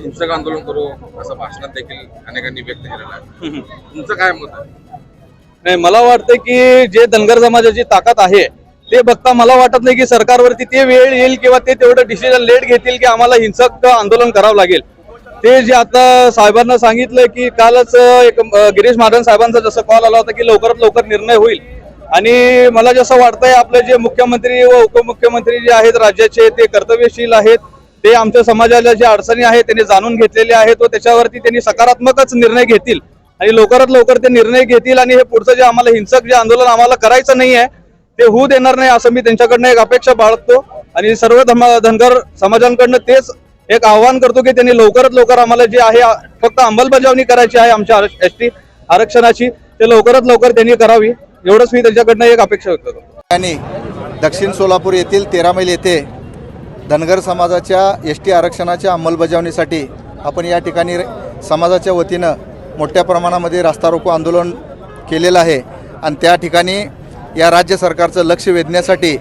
हिंसक आंदोलन करू असं भाषणात देखील अनेकांनी व्यक्त केलेलं आहे. तुमचं काय मत आहे? नाही, मला वाटतं की जे धनगर समाजाची ताकद आहे ते बघता मला वाटत नाही की सरकारवरती ते वेळ येईल किंवा ते तेवढं डिसिजन लेट घेतील की आम्हाला हिंसक आंदोलन करावं लागेल. ते जे आता साहेबांना सांगितलं की कालच एक गिरीश महाजन साहेबांचा जसं कॉल आला होता की लवकरात लवकर निर्णय होईल. आणि मला जसं वाटतंय आपले जे मुख्यमंत्री व उपमुख्यमंत्री जे आहेत राज्याचे ते कर्तव्यशील आहेत. ते आमच्या समाजाला ज्या अडचणी आहेत त्यांनी जाणून घेतलेल्या आहेत व त्याच्यावरती त्यांनी सकारात्मकच निर्णय घेतील आणि लवकरात लवकर ते निर्णय घेतील आणि हे पुढचं जे आम्हाला हिंसक जे आंदोलन आम्हाला करायचं नाही आहे ते होऊ देणार नाही असं मी त्यांच्याकडनं एक अपेक्षा बाळगतो. आणि सर्व धनगर समाजांकडनं तेच एक आवाहन करतो की त्यांनी लवकरात लवकर आम्हाला जे आहे फक्त अंमलबजावणी करायची आहे आमच्या एसटी आरक्षणाची ते लवकरात लवकर त्यांनी करावी एवढंच मी त्यांच्याकडनं एक अपेक्षा व्यक्त करतो. आणि दक्षिण सोलापूर येथील 13 मैल येथे धनगर समाजाच्या एसटी आरक्षणाच्या अंमलबजावणीसाठी आपण या ठिकाणी समाजाच्या वतीनं मोठ्या प्रमाणामध्ये रास्ता रोको आंदोलन केलेलं आहे. आणि त्या ठिकाणी या राज्य सरकारचं लक्ष वेधण्यासाठी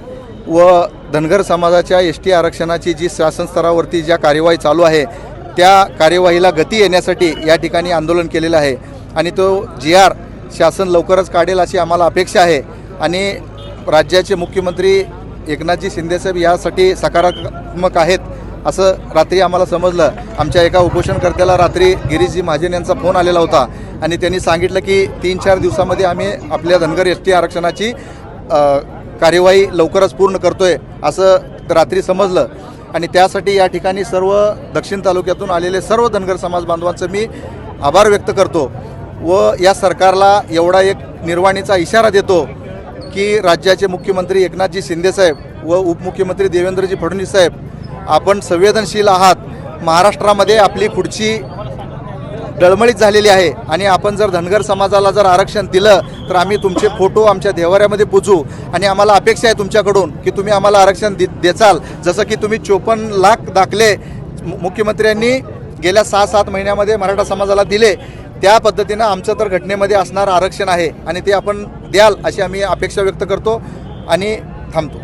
व धनगर समाजाच्या एसटी आरक्षणाची जी शासन स्तरावरती ज्या कार्यवाही चालू आहे त्या कार्यवाहीला गती येण्यासाठी या ठिकाणी आंदोलन केलेलं आहे. आणि तो GR शासन लवकरच काढेल अशी आम्हाला अपेक्षा आहे. आणि राज्याचे मुख्यमंत्री एकनाथजी शिंदेसाहेब यासाठी सकारात्मक आहेत असं रात्री आम्हाला समजलं. आमच्या एका उपोषणकर्त्याला रात्री गिरीशजी महाजन यांचा फोन आलेला होता आणि त्यांनी सांगितलं की 3-4 दिवसामध्ये आम्ही आपल्या धनगर एसटी आरक्षणाची कार्यवाही लवकरच पूर्ण करतोय असं रात्री समजलं. आणि त्यासाठी या ठिकाणी सर्व दक्षिण तालुक्यातून आलेले सर्व धनगर समाज बांधवांचं मी आभार व्यक्त करतो व या सरकारला एवढा एक निर्वाणीचा इशारा देतो की राज्याचे मुख्यमंत्री एकनाथजी शिंदेसाहेब व उपमुख्यमंत्री देवेंद्रजी फडणवीस साहेब आपण संवेदनशील आहात. महाराष्ट्रामध्ये आपली खुर्ची डळमळीत झालेली आहे आणि आपण जर धनगर समाजाला जर आरक्षण दिलं तर आम्ही तुमचे फोटो आमच्या देवाऱ्यामध्ये पोचू. आणि आम्हाला अपेक्षा आहे तुमच्याकडून की तुम्ही आम्हाला आरक्षण देचाल. जसं की तुम्ही 54 लाख दाखले मुख्यमंत्र्यांनी गेल्या 6-7 महिन्यामध्ये मराठा समाजाला दिले त्या पद्धतीनं आमचं तर घटनेमध्ये असणारं आरक्षण आहे आणि ते आपण द्याल अशी आम्ही अपेक्षा व्यक्त करतो आणि थांबतो.